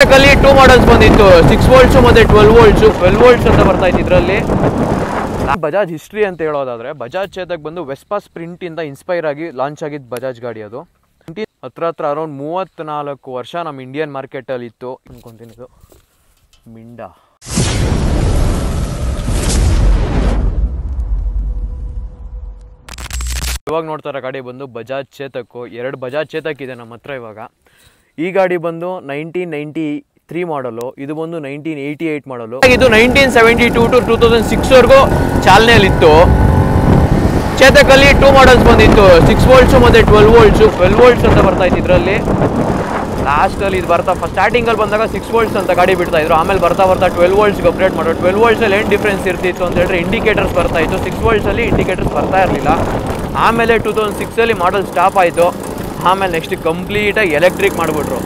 ಅಲ್ಲಿ 2 ಮಾಡಲ್ಸ್ ಬಂದಿತ್ತು, 6 ವೋಲ್ಟ್ಸ್ ಮತ್ತೆ 12 ವೋಲ್ಟ್ಸ್. 12 ವೋಲ್ಟ್ಸ್ ಅಂತ ಬರ್ತಾ ಇತ್ತು ಇದರಲ್ಲಿ. ಬಜಾಜ್ ಹಿಸ್ಟ್ರಿ ಅಂತ ಹೇಳೋದಾದ್ರೆ ಬಜಾಜ್ ಚೇತಕ್ ಬಂದು ವೆಸ್ಪಾ ಸ್ಪ್ರಿಂಟ್ ಇಂದ ಇನ್ಸ್ಪೈರ್ ಆಗಿ ಲಾಂಚ್ ಆಗಿದ್ದು ಬಜಾಜ್ ಗಾಡಿ. ಅದು ಹತ್ರ ಅರೌಂಡ್ 34 ವರ್ಷ ನಮ್ಮ ಇಂಡಿಯನ್ ಮಾರ್ಕೆಟ್ ಅಲ್ಲಿ ಇತ್ತು ಅನ್ಕೊಂತೀನಿ. ಇದು ಮಿಂಡಾ. ಇವಾಗ ನೋಡ್ತಾರ ಗಾಡಿ ಬಂದು ಬಜಾಜ್ ಚೇತಕ್. 2 ಬಜಾಜ್ ಚೇತಕ್ ಇದೆ ನಮ್ಮ ಹತ್ರ ಇವಾಗ. ಈ ಗಾಡಿ ಬಂದು 1993 ಮಾಡಲು, ಇದು ಬಂದು 1988 ಮಾಡಲು. ಇದು 1972 ಟು 2006 ವರೆಗೂ ಚಾಲನೆಯಲ್ಲಿತ್ತು. ಚೇತಕ್ ಅಲ್ಲಿ 2 ಮಾಡಲ್ಸ್ ಬಂದಿತ್ತು, 6 ವೋಲ್ಟ್ಸ್ ಮತ್ತೆ 12 ವೋಲ್ಟ್ಸ್. 12 ವೋಲ್ಟ್ಸ್ ಅಂತ ಬರ್ತಾ ಇತ್ತು ಇದರಲ್ಲಿ. ಲಾಸ್ಟ್ ಅಲ್ಲಿ ಇದು ಬರ್ತಾ ಸ್ಟಾರ್ಟಿಂಗ್ ಅಲ್ಲಿ ಬಂದಾಗ 6 ವೋಲ್ಟ್ಸ್ ಅಂತ ಗಾಡಿ ಬಿಡ್ತಾ ಇದ್ರು. ಆಮೇಲೆ ಬರ್ತಾ 12 ವೋಲ್ಟ್ಸ್ಗೆ ಅಪ್ಡೇಟ್ ಮಾಡೋದು. 12 ವೋಲ್ಟ್ಸ್ ಅಲ್ಲಿ ಏನು ಡಿಫ್ರೆನ್ಸ್ ಇರ್ತಿತ್ತು ಅಂತ ಹೇಳಿದ್ರೆ ಇಂಡಿಕೇಟರ್ಸ್ ಬರ್ತಾ ಇತ್ತು. 6 ವೋಲ್ಟ್ಸ್ ಅಲ್ಲಿ ಇಂಡಿಕೇಟರ್ಸ್ ಬರ್ತಾ ಇರಲಿಲ್ಲ. ಆಮೇಲೆ 2006 ಅಲ್ಲಿ ಮಾಡಲ್ ಸ್ಟಾಪ್ ಆಯಿತು. ಆಮೇಲೆ ನೆಕ್ಸ್ಟ್ ಕಂಪ್ಲೀಟಾಗಿ ಎಲೆಕ್ಟ್ರಿಕ್ ಮಾಡಿಬಿಟ್ರು.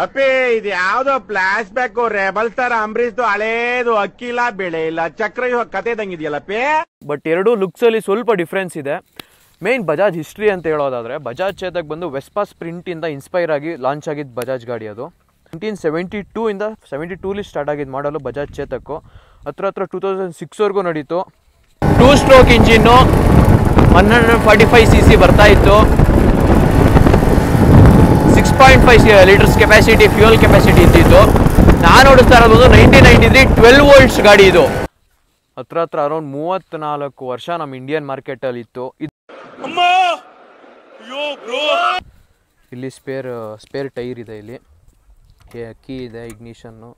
ಅಪ್ಪಿ ಇದು ಯಾವ್ದೋ ಫ್ಲಾಶ್ ಬ್ಯಾಕ್ ರೆಬಲ್ ಸ್ಟಾರ್ ಅಂಬರೀಶ್ದು ಹಳೇದು ಅಕ್ಕಿಲ್ಲ ಬೆಳೆ ಇಲ್ಲ ಚಕ್ರ ಕತೆ ಇದಂಗಿದೆಯಲ್ಲಪ್ಪಿ. ಬಟ್ ಎರಡು ಲುಕ್ಸ್ ಅಲ್ಲಿ ಸ್ವಲ್ಪ ಡಿಫ್ರೆನ್ಸ್ ಇದೆ. ಮೇನ್ ಬಜಾಜ್ ಹಿಸ್ಟ್ರಿ ಅಂತ ಹೇಳೋದಾದ್ರೆ ಬಜಾಜ್ ಚೇತಕ್ ಬಂದು ವೆಸ್ಪಾ ಸ್ಪ್ರಿಂಟ್ ಇಂದ ಇನ್ಸ್ಪೈರ್ ಆಗಿ ಲಾಂಚ್ ಆಗಿದ್ದು ಬಜಾಜ್ ಗಾಡಿ. ಅದು 1972 ಇಂದ 72 ಸ್ಟಾರ್ಟ್ ಆಗಿದ್ದು ಮಾಡಲು ಬಜಾಜ್ ಚೇತಕ್. ಹತ್ರ 2006 ವರೆಗೂ ನಡೀತು. 2 ಸ್ಟ್ರೋಕ್ ಇಂಜಿನ್ನು, 145cc ಬರ್ತಾ ಇತ್ತು. 6.5 ಲೀಟರ್ಸ್ ಕೆಪಾಸಿಟಿ ಫ್ಯೂಯಲ್ ಕೆಪಾಸಿಟಿ ಇದ್ದಿತ್ತು. ನಾನು ಓಡಿಸ್ತಾ ಇರೋದು 1993 12 ವೋಲ್ಟ್ಸ್ ಗಾಡಿ. ಇದು ಹತ್ರ ಅರೌಂಡ್ 34 ವರ್ಷ ನಮ್ಮ ಇಂಡಿಯನ್ ಮಾರ್ಕೆಟ್ ಅಲ್ಲಿ ಇತ್ತು. ಇಲ್ಲಿ ಸ್ಪೇರ್ ಟೈರ್ ಇದೆ, ಇಲ್ಲಿ ಕೀ ಇದೆ, ಇಗ್ನಿಷನ್ನು,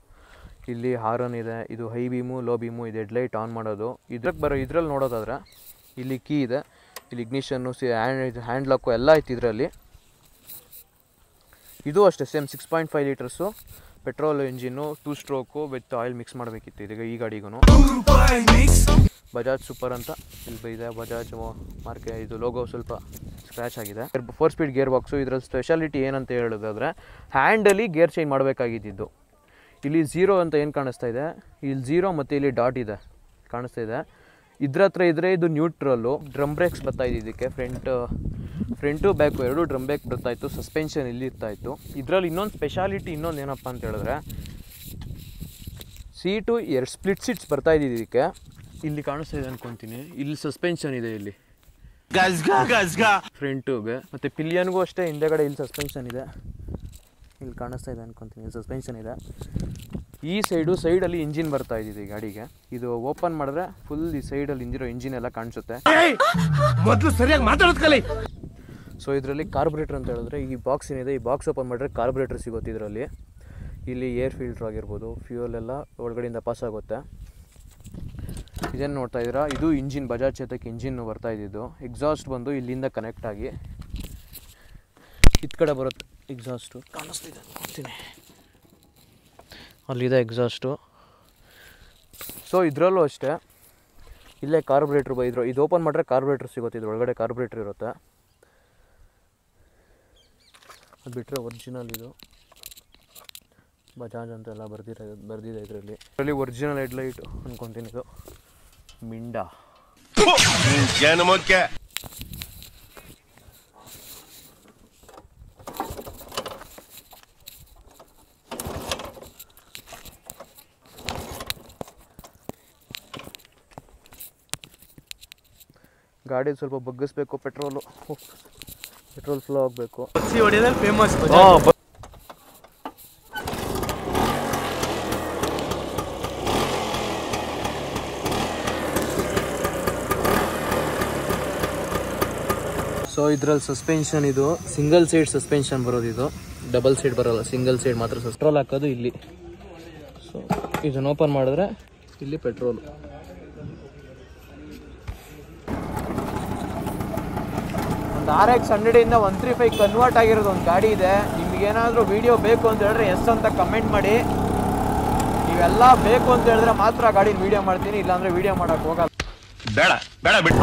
ಇಲ್ಲಿ ಹಾರನ್ ಇದೆ, ಇದು ಹೈ ಬೀಮು ಲೋ ಬೀಮು, ಇದು ಹೆಡ್ಲೈಟ್ ಆನ್ ಮಾಡೋದು. ಇದ್ರಲ್ಲಿ ನೋಡೋದಾದ್ರೆ ಇಲ್ಲಿ ಕೀ ಇದೆ, ಇಲ್ಲಿ ಇಗ್ನಿಷನ್ನು, ಹ್ಯಾಂಡ್ ಲಾಕು ಎಲ್ಲ ಐತಿ ಇದರಲ್ಲಿ. ಇದು ಅಷ್ಟೇ same 6.5 litres petrol engine, 2 stroke with oil mix ಮಾಡಬೇಕಿತ್ತು ಇದೀಗ ಈ ಗಾಡಿಗೂ. ಬಜಾಜ್ ಸೂಪರ್ ಅಂತ ಇಲ್ಲಿ ಇದೆ. ಬಜಾಜ್ ಮಾರ್ಕೆ ಇದು ಲೋಗೋ ಸ್ವಲ್ಪ ಸ್ಕ್ರ್ಯಾಚ್ ಆಗಿದೆ. 4 ಸ್ಪೀಡ್ ಗೇರ್ ಬಾಕ್ಸು. ಇದರಲ್ಲಿ ಸ್ಪೆಷಾಲಿಟಿ ಏನಂತ ಹೇಳೋದಾದರೆ ಹ್ಯಾಂಡಲ್ಲಿ ಗೇರ್ ಚೇಂಜ್ ಮಾಡಬೇಕಾಗಿದ್ದು. ಇಲ್ಲಿ 0 ಅಂತ ಏನು ಕಾಣಿಸ್ತಾ ಇದೆ, ಇಲ್ಲಿ 0 ಮತ್ತು ಇಲ್ಲಿ ಡಾಟ್ ಇದೆ ಕಾಣಿಸ್ತಾ ಇದೆ. ಇದ್ರ ಹತ್ರ ಇದ್ದರೆ ಇದು ನ್ಯೂಟ್ರಲ್ಲು. ಡ್ರಮ್ ಬ್ರೇಕ್ಸ್ ಬರ್ತಾಯಿದ್ದು ಇದಕ್ಕೆ. ಫ್ರಂಟು ಬ್ಯಾಕು 2 ಡ್ರಮ್ ಬ್ರೇಕ್ ಬರ್ತಾಯಿತ್ತು. ಸಸ್ಪೆನ್ಷನ್ ಇಲ್ಲಿ ಇರ್ತಾಯಿತ್ತು. ಇದರಲ್ಲಿ ಇನ್ನೊಂದು ಸ್ಪೆಷಾಲಿಟಿ ಇನ್ನೊಂದು ಏನಪ್ಪ ಅಂತ ಹೇಳಿದ್ರೆ ಸೀಟು 2 ಸ್ಪ್ಲಿಟ್ ಸೀಟ್ಸ್ ಬರ್ತಾಯಿದ್ದು ಇದಕ್ಕೆ. ಇಲ್ಲಿ ಕಾಣಿಸ್ತಾ ಇದೆ ಅನ್ಕೊತೀನಿ. ಇಲ್ಲಿ ಸಸ್ಪೆನ್ಷನ್ ಇದೆ, ಇಲ್ಲಿ ಫ್ರಂಟುಗೆ ಮತ್ತು ಪಿಲಿಯನ್ಗೂ ಅಷ್ಟೇ. ಹಿಂದೆಗಡೆ ಇಲ್ಲಿ ಸಸ್ಪೆನ್ಷನ್ ಇದೆ, ಇಲ್ಲಿ ಕಾಣಿಸ್ತಾ ಇದೆ ಅನ್ಕೊತೀನಿ. ಇಲ್ಲಿ ಸಸ್ಪೆನ್ಷನ್ ಇದೆ. ಈ ಸೈಡಲ್ಲಿ ಇಂಜಿನ್ ಬರ್ತಾ ಇದ್ದಿದೆ ಈ ಗಾಡಿಗೆ. ಇದು ಓಪನ್ ಮಾಡಿದ್ರೆ ಫುಲ್ ಈ ಸೈಡಲ್ಲಿ ಇಂದಿರೋ ಇಂಜಿನ್ ಎಲ್ಲ ಕಾಣಿಸುತ್ತೆ. ಮೊದಲು ಸರಿಯಾಗಿ ಮಾತಾಡೋದು ಕಲಿ. ಸೊ ಇದರಲ್ಲಿ ಕಾರ್ಬೊರೇಟರ್ ಅಂತ ಹೇಳಿದ್ರೆ ಈ ಬಾಕ್ಸ್ ಏನಿದೆ, ಈ ಬಾಕ್ಸ್ ಓಪನ್ ಮಾಡಿದ್ರೆ ಕಾರ್ಬೊರೇಟರ್ ಸಿಗುತ್ತೆ ಇದರಲ್ಲಿ. ಇಲ್ಲಿ ಏರ್ ಫಿಲ್ಟರ್ ಆಗಿರ್ಬೋದು, ಫ್ಯೂಯಲ್ ಎಲ್ಲ ಒಳಗಡೆಯಿಂದ ಪಾಸ್ ಆಗುತ್ತೆ. ಇದನ್ನು ನೋಡ್ತಾ ಇದ್ದೀರಾ, ಇದು ಇಂಜಿನ್, ಬಜಾಜ್ ಚೇತಕ್ ಇಂಜಿನ್ನು ಬರ್ತಾ ಇದ್ದಿದ್ದು. ಎಕ್ಸಾಸ್ಟ್ ಬಂದು ಇಲ್ಲಿಂದ ಕನೆಕ್ಟ್ ಆಗಿ ಇದು ಕಡೆ ಬರುತ್ತೆ. ಎಕ್ಸಾಸ್ಟು ಕಾಣಿಸ್ತಿದೆ ಅನ್ಕೊತೀನಿ, ಅಲ್ಲಿದೆ ಎಕ್ಸಾಸ್ಟು. ಸೊ ಇದರಲ್ಲೂ ಅಷ್ಟೇ ಇಲ್ಲೇ ಕಾರ್ಬೊರೇಟ್ರ್ ಇದ್ರು. ಇದು ಓಪನ್ ಮಾಡಿದ್ರೆ ಕಾರ್ಬೊರೇಟ್ರ್ ಸಿಗುತ್ತೆ, ಇದ್ರ ಒಳಗಡೆ ಕಾರ್ಬೊರೇಟ್ರ್ ಇರುತ್ತೆ. ಅದು ಬಿಟ್ಟರೆ ಒರಿಜಿನಲ್ ಇದು ಬಜಾಜ್ ಅಂತೆಲ್ಲ ಬರ್ದಿದೆ ಇದರಲ್ಲಿ ಒರಿಜಿನಲ್ ಹೆಡ್ಲೈಟು ಅನ್ಕೊತೀನಿ. ಇದು ಮಿಂಡಾ. ಗಾಡಿ ಸ್ವಲ್ಪ ಬಗ್ಗಿಸ್ಬೇಕು, ಪೆಟ್ರೋಲ್ ಫ್ಲೋ ಆಗಬೇಕು. ಫೇಮಸ್ ಸೊ ಇದರಲ್ಲಿ ಸಸ್ಪೆನ್ಷನ್ ಇದು ಸಿಂಗಲ್ ಸೈಡ್ ಸಸ್ಪೆನ್ಷನ್ ಬರೋದು. ಇದು ಡಬಲ್ ಸೈಡ್ ಬರೋಲ್ಲ, ಸಿಂಗಲ್ ಸೈಡ್ ಮಾತ್ರ. ಪೆಟ್ರೋಲ್ ಹಾಕೋದು ಇಲ್ಲಿ. ಸೊ ಇದನ್ನು ಓಪನ್ ಮಾಡಿದ್ರೆ ಇಲ್ಲಿ ಪೆಟ್ರೋಲ್. ಒಂದು RX 100 135 ಕನ್ವರ್ಟ್ ಆಗಿರೋದು ಒಂದು ಗಾಡಿ ಇದೆ. ನಿಮ್ಗೇನಾದರೂ ವೀಡಿಯೋ ಬೇಕು ಅಂತ ಹೇಳಿದ್ರೆ ಎಸ್ ಅಂತ ಕಮೆಂಟ್ ಮಾಡಿ. ನೀವೆಲ್ಲ ಬೇಕು ಅಂತ ಹೇಳಿದ್ರೆ ಮಾತ್ರ ಗಾಡಿನ ವೀಡಿಯೋ ಮಾಡ್ತೀನಿ, ಇಲ್ಲಾಂದರೆ ವೀಡಿಯೋ ಮಾಡೋಕ್ಕೆ ಹೋಗಲ್ಲ.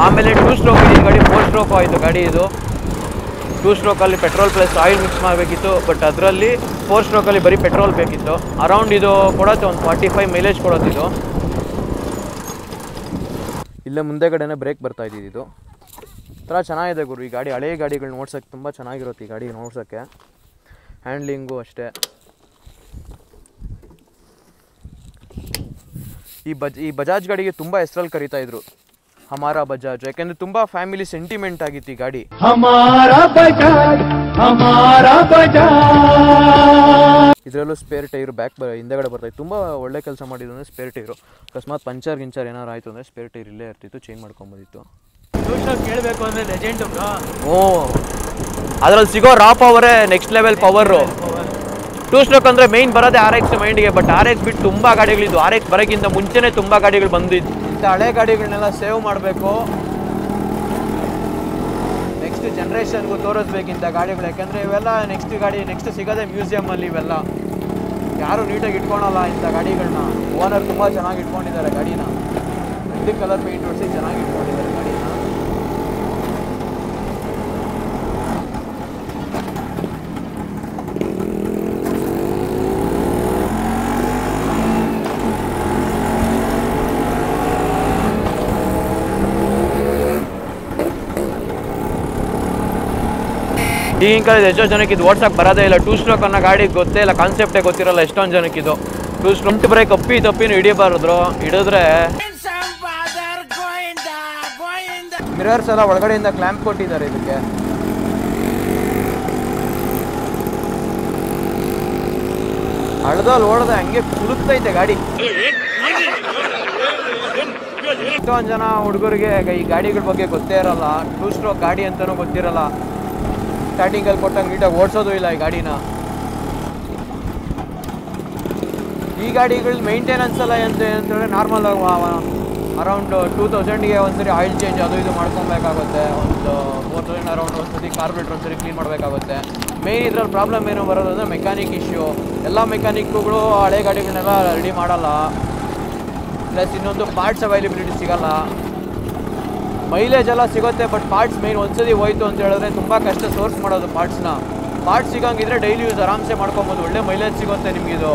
ಆಮೇಲೆ 2 ಸ್ಟ್ರೋಕ್ ಇದೆ ಗಾಡಿ. 4 ಸ್ಟ್ರೋಕ್ ಆಯಿತು ಗಾಡಿ. ಇದು 2 ಸ್ಟ್ರೋಕಲ್ಲಿ ಪೆಟ್ರೋಲ್ ಪ್ಲಸ್ ಆಯಿಲ್ ಮಿಕ್ಸ್ ಮಾಡಬೇಕಿತ್ತು. ಬಟ್ ಅದರಲ್ಲಿ 4 ಸ್ಟ್ರೋಕಲ್ಲಿ ಬರೀ ಪೆಟ್ರೋಲ್ ಬೇಕಿತ್ತು. ಅರೌಂಡ್ ಇದು ಕೊಡುತ್ತೆ ಒಂದು 45 ಮೈಲೇಜ್ ಕೊಡುತ್ತೆ ಇದು. ಇಲ್ಲೇ ಮುಂದೆಗಡೆನೇ ಬ್ರೇಕ್ ಬರ್ತಾ ಇದ್ದಿದ್ದು. ಥರ ಚೆನ್ನಾಗಿದೆ ಗುರು ಈ ಗಾಡಿ. ಹಳೆಯ ಗಾಡಿಗಳನ್ನ ಓಡ್ಸೋಕ್ಕೆ ತುಂಬ ಚೆನ್ನಾಗಿರುತ್ತೆ ಈ ಗಾಡಿ ಓಡ್ಸೋಕ್ಕೆ. ಹ್ಯಾಂಡ್ಲಿಂಗು ಅಷ್ಟೇ. ಈ ಬಜಾಜ್ ಗಾಡಿಗೆ ತುಂಬ ಹೆಸರಲ್ಲಿ ಕರೀತಾ ಇದ್ರು, ಹಮಾರಾ ಬಜಾಜ್. ಯಾಕೆಂದರೆ ತುಂಬ ಫ್ಯಾಮಿಲಿ ಸೆಂಟಿಮೆಂಟ್ ಆಗಿತ್ತು ಈ ಗಾಡಿ. ಇದರಲ್ಲೂ ಸ್ಪೇರ್ ಟೈರು ಹಿಂದೆಗಡೆ ಬರ್ತಾಯಿತ್ತು. ತುಂಬ ಒಳ್ಳೆ ಕೆಲಸ ಮಾಡಿದ್ರು ಅಂದರೆ ಸ್ಪೇರ್ ಟೈರು. ಅಕಸ್ಮಾತ್ ಪಂಚರ್ ಗಿಂಚರ್ ಏನಾರು ಆಯಿತು ಅಂದರೆ ಸ್ಪೇರ್ ಟೈರ್ ಇಲ್ಲೇ ಇರ್ತಿತ್ತು, ಚೇಂಜ್ ಮಾಡ್ಕೊಂಬೋದಿತ್ತು. ಕೇಳಬೇಕು ಅಂದರೆ ಲೆಜೆಂಡ್. ಅದರಲ್ಲಿ ಸಿಗೋ ರಾ ಪವರೇ ನೆಕ್ಸ್ಟ್ ಲೆವೆಲ್ ಪವರು. 2 ಸ್ಟ್ರೋಕ್ ಅಂದರೆ ಮೇಯ್ನ್ ಬರೋದೇ RX ಮೈಂಡ್ಗೆ. ಬಟ್ RX ಬಿಟ್ಟು ತುಂಬ ಗಾಡಿಗಳಿದ್ದು. RX ಬರೋಕ್ಕಿಂತ ಮುಂಚೆನೇ ತುಂಬ ಗಾಡಿಗಳು ಬಂದಿದ್ದು. ಇಂಥ ಹಳೆ ಗಾಡಿಗಳನ್ನೆಲ್ಲ ಸೇವ್ ಮಾಡಬೇಕು, ನೆಕ್ಸ್ಟ್ ಜನ್ರೇಷನ್ಗೂ ತೋರಿಸ್ಬೇಕು ಇಂಥ ಗಾಡಿಗಳು. ಯಾಕೆಂದರೆ ಇವೆಲ್ಲ ನೆಕ್ಸ್ಟ್ ಸಿಗೋದೇ ಮ್ಯೂಸಿಯಮಲ್ಲಿ. ಇವೆಲ್ಲ ಯಾರು ನೀಟಾಗಿ ಇಟ್ಕೊಳಲ್ಲ ಇಂಥ ಗಾಡಿಗಳನ್ನ. ಓನರ್ ತುಂಬ ಚೆನ್ನಾಗಿ ಇಟ್ಕೊಂಡಿದ್ದಾರೆ ಗಾಡಿನ. ರೆಡ್ ಕಲರ್ ಪೇಂಟ್ ಹೊಡಿಸಿ ಚೆನ್ನಾಗಿ ಇಟ್ಕೊಂಡಿದ್ದಾರೆ ಗಾಡಿನ. ಈಗಿನ ಕಾಲದ ಎಷ್ಟೋ ಜನಕ್ಕೆ ಇದು ಓಡ್ಸಕ್ಕೆ ಬರೋದೇ ಇಲ್ಲ. 2 ಸ್ಟ್ರೋಕ್ ಅನ್ನೋ ಗಾಡಿ ಗೊತ್ತೇ ಇಲ್ಲ, ಕಾನ್ಸೆಪ್ಟೇ ಗೊತ್ತಿರಲ್ಲ ಎಷ್ಟೊಂದು ಜನಕ್ಕಿದು. 2 ಸ್ಟ್ರೋಕ್ ಬ್ರೇಕ್ ತಪ್ಪಿನೂ ಹಿಡಿಬಾರ್ದು. ಹಿಡಿದ್ರೆ ಮಿರರ್ಸ್ ಎಲ್ಲ ಒಳಗಡೆಯಿಂದ ಕ್ಲ್ಯಾಂಪ್ ಕೊಟ್ಟಿದ್ದಾರೆ ಇದಕ್ಕೆ. ಹಳ್ದಲ್ಲಿ ಓಡದೆ ಹಂಗೆ ಕುಲುಕ್ತೈತೆ ಗಾಡಿ. ಎಷ್ಟೊಂದು ಜನ ಹುಡುಗರಿಗೆ ಈ ಗಾಡಿಗಳ ಬಗ್ಗೆ ಗೊತ್ತೇ ಇರಲ್ಲ. 2 ಸ್ಟ್ರೋಕ್ ಗಾಡಿ ಅಂತಲೂ ಗೊತ್ತಿರಲ್ಲ. ಸ್ಟಾರ್ಟಿಂಗಲ್ಲಿ ಕೊಟ್ಟಂಗೆ ನೀಟಾಗಿ ಓಡಿಸೋದು ಇಲ್ಲ ಈ ಗಾಡಿನ. ಈ ಗಾಡಿಗಳ ಮೇಂಟೆನೆನ್ಸ್ ಎಲ್ಲ ಅಂತಂದರೆ ನಾರ್ಮಲ್ ಅರೌಂಡ್ 2000ಗೆ ಒಂದ್ಸರಿ ಆಯಿಲ್ ಚೇಂಜ್ ಅದು ಇದು ಮಾಡ್ಕೊಬೇಕಾಗುತ್ತೆ. ಒಂದು 4000 ಅರೌಂಡ್ ಒಂದ್ಸತಿ ಕಾರ್ಬೋರೇಟರ್ ಒಂದ್ಸರಿ ಕ್ಲೀನ್ ಮಾಡಬೇಕಾಗುತ್ತೆ. ಮೇಯ್ನ್ ಇದ್ರಲ್ಲಿ ಪ್ರಾಬ್ಲಮ್ ಏನು ಬರೋದು ಅಂದರೆ ಮೆಕ್ಯಾನಿಕ್ ಇಶ್ಯೂ. ಎಲ್ಲ ಮೆಕ್ಯಾನಿಕ್ಗಳು ಹಳೆ ಗಾಡಿಗಳನ್ನೆಲ್ಲ ರೆಡಿ ಮಾಡಲ್ಲ. ಪ್ಲಸ್ ಇನ್ನೊಂದು ಪಾರ್ಟ್ಸ್ ಅವೈಲಬಿಲಿಟಿ ಸಿಗೋಲ್ಲ. ಮೈಲೇಜ್ ಎಲ್ಲ ಸಿಗುತ್ತೆ, ಬಟ್ ಪಾರ್ಟ್ಸ್ ಮೇಯ್ನ್ ಒಂದ್ಸತಿ ಹೋಯ್ತು ಅಂತ ಹೇಳಿದ್ರೆ ತುಂಬ ಕಷ್ಟ ಸೋರ್ಸ್ ಮಾಡೋದು ಪಾರ್ಟ್ಸ್ನ. ಪಾರ್ಟ್ಸ್ ಸಿಗೋಂಗಿದ್ರೆ ಡೈಲಿ ಯೂಸ್ ಆರಾಮ್ಸೆ ಮಾಡ್ಕೊಬೋದು, ಒಳ್ಳೆ ಮೈಲೇಜ್ ಸಿಗುತ್ತೆ ನಿಮಗಿದು.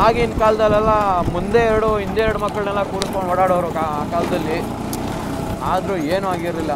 ಆಗಿನ ಕಾಲದಲ್ಲೆಲ್ಲ ಮುಂದೆ 2 ಹಿಂದೆ 2 ಮಕ್ಕಳನ್ನೆಲ್ಲ ಕೂರಿಸ್ಕೊಂಡು ಓಡಾಡೋರು ಆ ಕಾಲದಲ್ಲಿ. ಆದರೂ ಏನೂ ಆಗಿರಲಿಲ್ಲ.